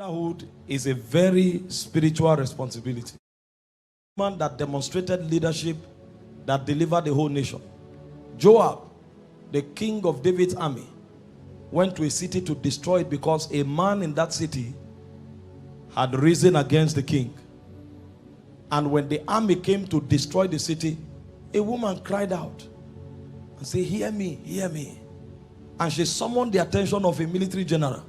Motherhood is a very spiritual responsibility. Man that demonstrated leadership that delivered the whole nation. Joab, the king of David's army, went to a city to destroy it because a man in that city had risen against the king. And when the army came to destroy the city, a woman cried out and said, "Hear me, hear me." And she summoned the attention of a military general.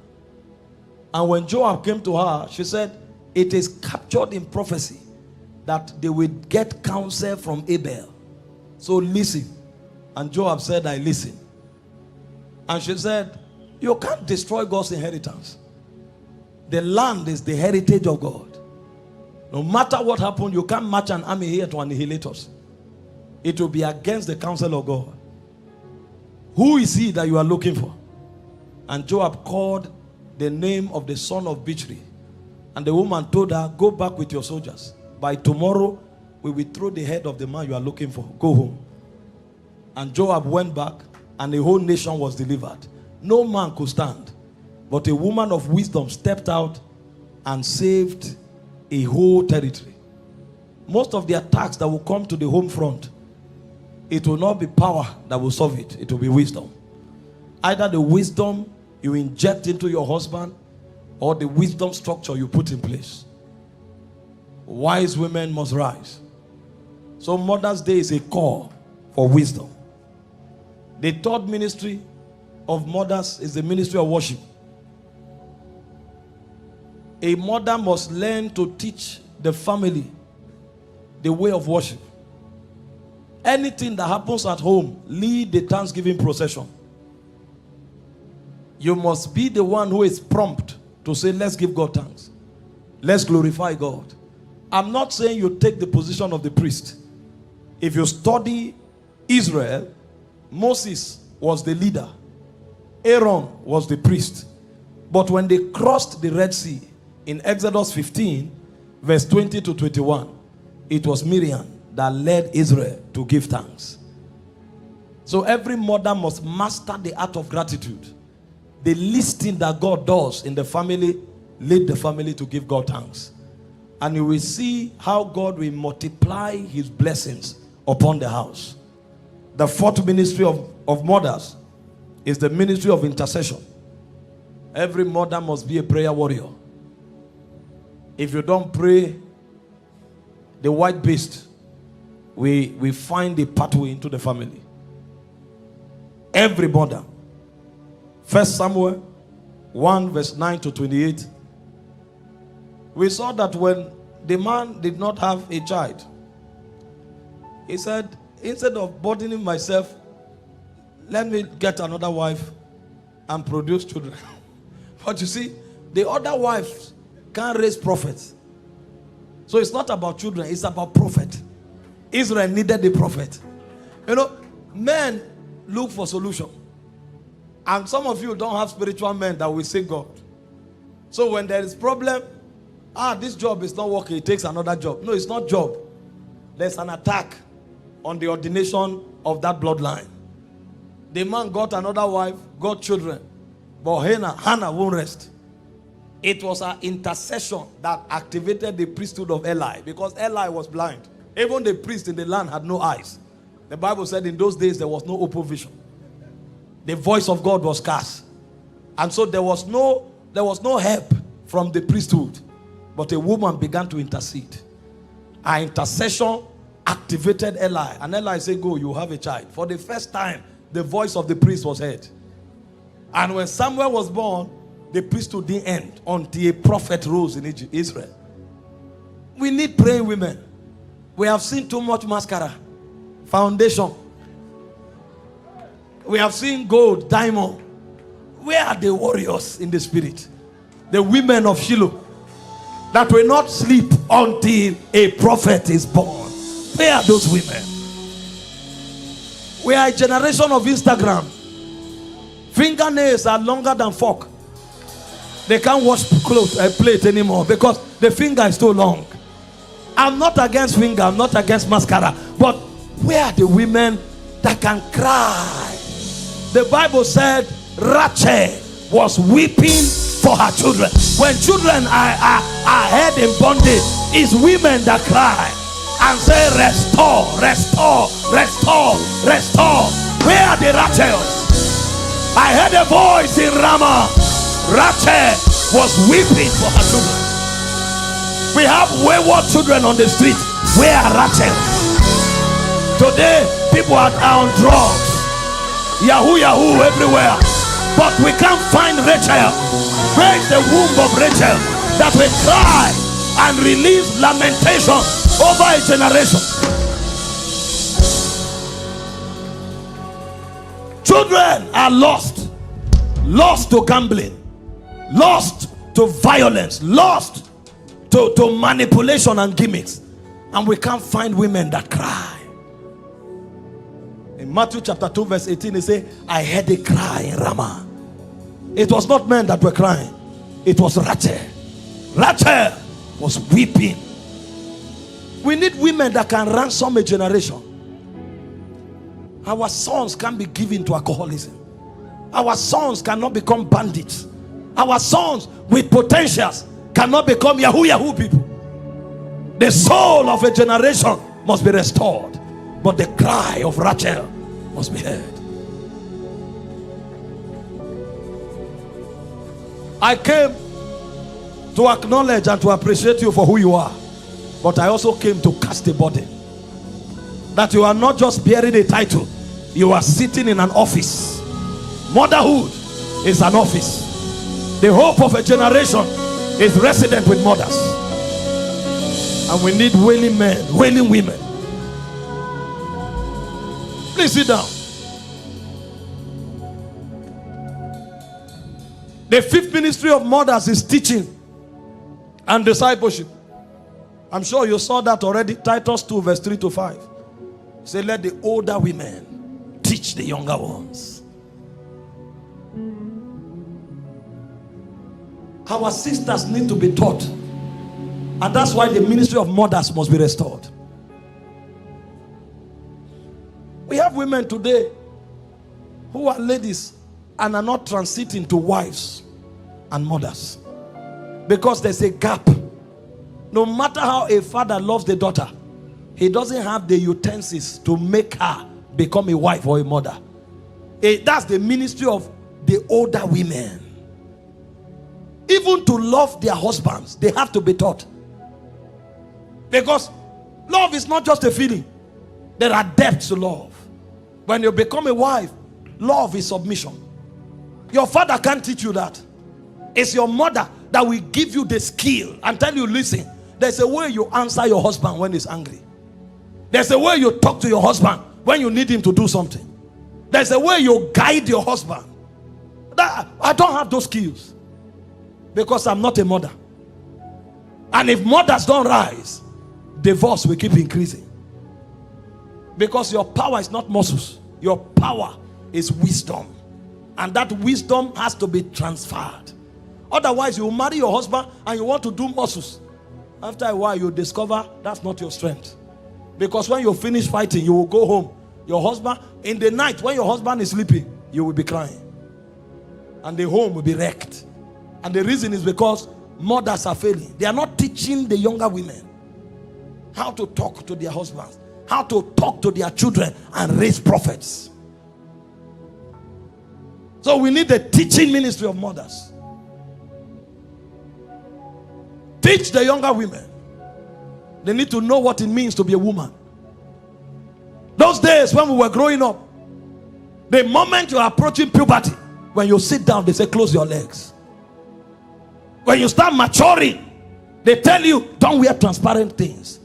And when Joab came to her, she said, "It is captured in prophecy that they will get counsel from Abel. So listen." And Joab said, "I listen." And she said, "You can't destroy God's inheritance. The land is the heritage of God. No matter what happened, you can't march an army here to annihilate us. It will be against the counsel of God. Who is he that you are looking for?" And Joab called the name of the son of Bichri. And the woman told her, "Go back with your soldiers. By tomorrow, we will throw the head of the man you are looking for. Go home." And Joab went back, and the whole nation was delivered. No man could stand. But a woman of wisdom stepped out and saved a whole territory. Most of the attacks that will come to the home front, it will not be power that will solve it. It will be wisdom. Either the wisdom you inject into your husband or the wisdom structure you put in place. Wise women must rise. So Mother's Day is a call for wisdom. The third ministry of mothers is the ministry of worship. A mother must learn to teach the family the way of worship. Anything that happens at home, lead the Thanksgiving procession. You must be the one who is prompt to say, "Let's give God thanks. Let's glorify God." I'm not saying you take the position of the priest. If you study Israel, Moses was the leader. Aaron was the priest. But when they crossed the Red Sea in Exodus 15, verse 20 to 21, it was Miriam that led Israel to give thanks. So every mother must master the art of gratitude. The least thing that God does in the family, lead the family to give God thanks. And you will see how God will multiply his blessings upon the house. The fourth ministry of mothers is the ministry of intercession. Every mother must be a prayer warrior. If you don't pray, the white beast we find a pathway into the family. Every mother. 1 Samuel 1 verse 9 to 28. We saw that when the man did not have a child, he said, "Instead of burdening myself, let me get another wife and produce children." But you see, the other wives can't raise prophets. So it's not about children, it's about prophet. Israel needed the prophet. You know, men look for solution. And some of you don't have spiritual men that will seek God. So when there is problem, this job is not working, it takes another job. No, it's not job. There's an attack on the ordination of that bloodline. The man got another wife, got children. But Hannah won't rest. It was her intercession that activated the priesthood of Eli, because Eli was blind. Even the priest in the land had no eyes. The Bible said in those days there was no open vision. The voice of God was scarce. And so there was no help from the priesthood. But a woman began to intercede. Her intercession activated Eli. And Eli said, "Go, you have a child." For the first time, the voice of the priest was heard. And when Samuel was born, the priesthood didn't end until a prophet rose in Israel. We need praying women. We have seen too much mascara, foundation. We have seen gold, diamond. Where are the warriors in the spirit? The women of Shiloh that will not sleep until a prophet is born. Where are those women? We are a generation of Instagram. Fingernails are longer than fork. They can't wash clothes, plate anymore because the finger is too long. I'm not against finger, I'm not against mascara. But where are the women that can cry? The Bible said Rachel was weeping for her children. When children are held in bondage, it's women that cry and say, restore, restore, restore, restore. Where are the Rachels? I heard a voice in Ramah. Rachel was weeping for her children. We have wayward children on the street. Where are Rachel? Today, people are on drugs. Yahoo, Yahoo everywhere. But we can't find Rachel. Where is the womb of Rachel that will cry and release lamentation over a generation? Children are lost. Lost to gambling. Lost to violence. Lost to manipulation and gimmicks. And we can't find women that cry. In Matthew chapter 2 verse 18, it says, I heard a cry in Ramah. It was not men that were crying. It was Rachel. Rachel was weeping. We need women that can ransom a generation. Our sons can't be given to alcoholism. Our sons cannot become bandits. Our sons with potentials cannot become Yahoo Yahoo people. The soul of a generation must be restored. But the cry of Rachel must be heard. I came to acknowledge and to appreciate you for who you are. But I also came to cast a burden. That you are not just bearing a title. You are sitting in an office. Motherhood is an office. The hope of a generation is resident with mothers. And we need wailing men, wailing women. Please sit down. The fifth ministry of mothers is teaching and discipleship. I'm sure you saw that already. Titus 2 verse 3 to 5. Say, let the older women teach the younger ones. Our sisters need to be taught. And that's why the ministry of mothers must be restored. We have women today who are ladies and are not transiting to wives and mothers because there's a gap. No matter how a father loves the daughter, he doesn't have the utensils to make her become a wife or a mother. That's the ministry of the older women. Even to love their husbands, they have to be taught. Because love is not just a feeling. There are depths to love. When you become a wife, love is submission. Your father can't teach you that. It's your mother that will give you the skill and tell you, listen, there's a way you answer your husband when he's angry. There's a way you talk to your husband when you need him to do something. There's a way you guide your husband. I don't have those skills because I'm not a mother. And if mothers don't rise, divorce will keep increasing. Because your power is not muscles. Your power is wisdom. And that wisdom has to be transferred. Otherwise, you marry your husband and you want to do muscles. After a while, you discover that's not your strength. Because when you finish fighting, you will go home. Your husband, in the night, when your husband is sleeping, you will be crying. And the home will be wrecked. And the reason is because mothers are failing. They are not teaching the younger women how to talk to their husbands, how to talk to their children and raise prophets. So we need the teaching ministry of mothers. Teach the younger women. They need to know what it means to be a woman. Those days when we were growing up, the moment you are approaching puberty, when you sit down, they say close your legs. When you start maturing, they tell you don't wear transparent things.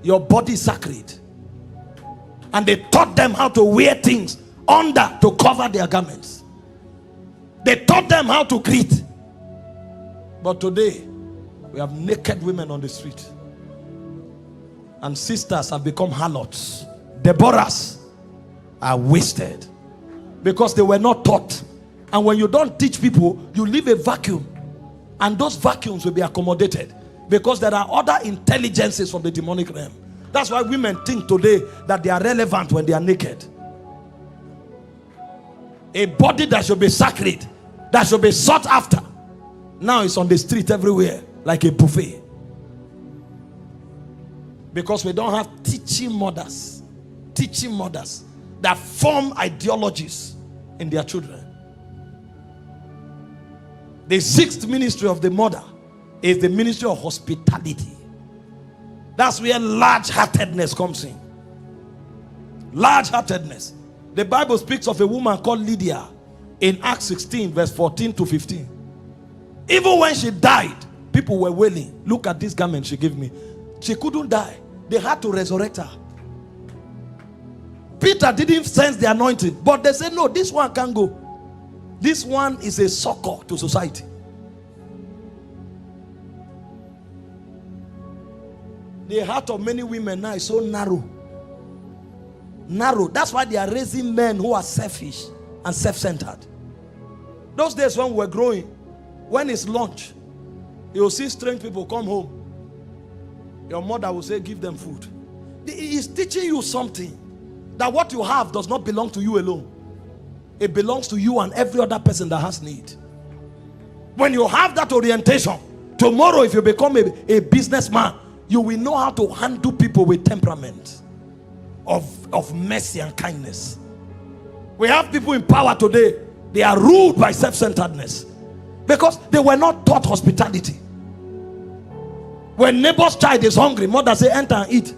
Your body is sacred. And they taught them how to wear things under to cover their garments. They taught them how to greet. But today, we have naked women on the street. And sisters have become harlots. Deborahs are wasted. Because they were not taught. And when you don't teach people, you leave a vacuum. And those vacuums will be accommodated. Because there are other intelligences from the demonic realm. That's why women think today that they are relevant when they are naked. A body that should be sacred, that should be sought after, Now it's on the street everywhere like a buffet. Because we don't have teaching mothers that form ideologies in their children. The sixth ministry of the mother is the ministry of hospitality. That's where large-heartedness comes in. Large-heartedness. The Bible speaks of a woman called Lydia in Acts 16 verse 14 to 15. Even when she died, people were wailing. Look at this garment she gave me. She couldn't die. They had to resurrect her. Peter didn't sense the anointing, but they said, no, this one can't go. This one is a succor to society. The heart of many women now is so narrow. Narrow. That's why they are raising men who are selfish and self-centered. Those days when we were growing, when it's lunch, you'll see strange people come home. Your mother will say, give them food. He is teaching you something, that what you have does not belong to you alone. It belongs to you and every other person that has need. When you have that orientation, tomorrow if you become a businessman, you will know how to handle people with temperament of mercy and kindness. We have people in power today. They are ruled by self-centeredness because they were not taught hospitality. When neighbor's child is hungry, mother say, enter and eat.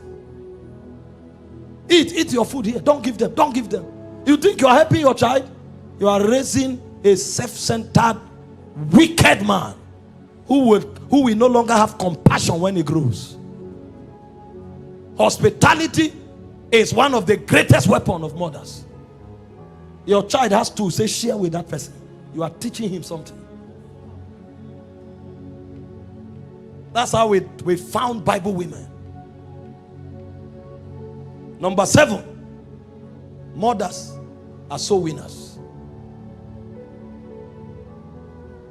Eat your food here. Don't give them. Don't give them. You think you are helping your child? You are raising a self-centered, wicked man who will no longer have compassion when he grows. Hospitality is one of the greatest weapons of mothers. Your child has to say, share with that person. You are teaching him something. That's how we found Bible women. Number 7, mothers are soul winners.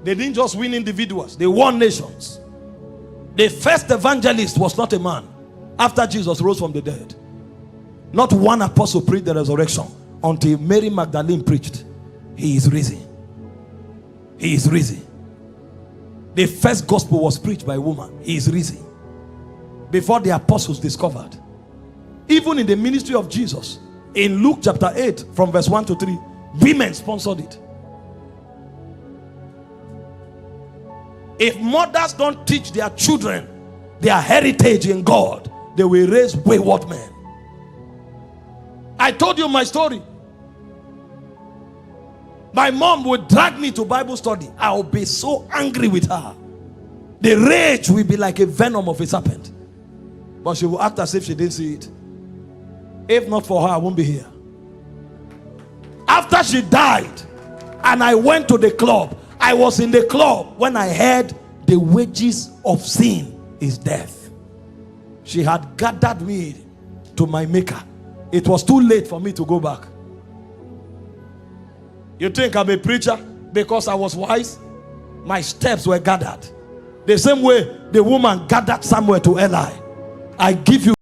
They didn't just win individuals, they won nations. The first evangelist was not a man after Jesus rose from the dead. Not one apostle preached the resurrection until Mary Magdalene preached. He is risen. He is risen. The first gospel was preached by a woman. He is risen. Before the apostles discovered. Even in the ministry of Jesus, in Luke chapter 8 from verse 1 to 3, women sponsored it. If mothers don't teach their children their heritage in God, they will raise wayward men. I told you my story. My mom would drag me to Bible study. I'll be so angry with her. The rage will be like a venom of a serpent. But she will act as if she didn't see it. If not for her, I won't be here. After she died and I went to the club, I was in the club when I heard the wages of sin is death. She had gathered me to my maker. It was too late for me to go back. You think I'm a preacher because I was wise? My steps were gathered. The same way the woman gathered Samuel to Eli. I give you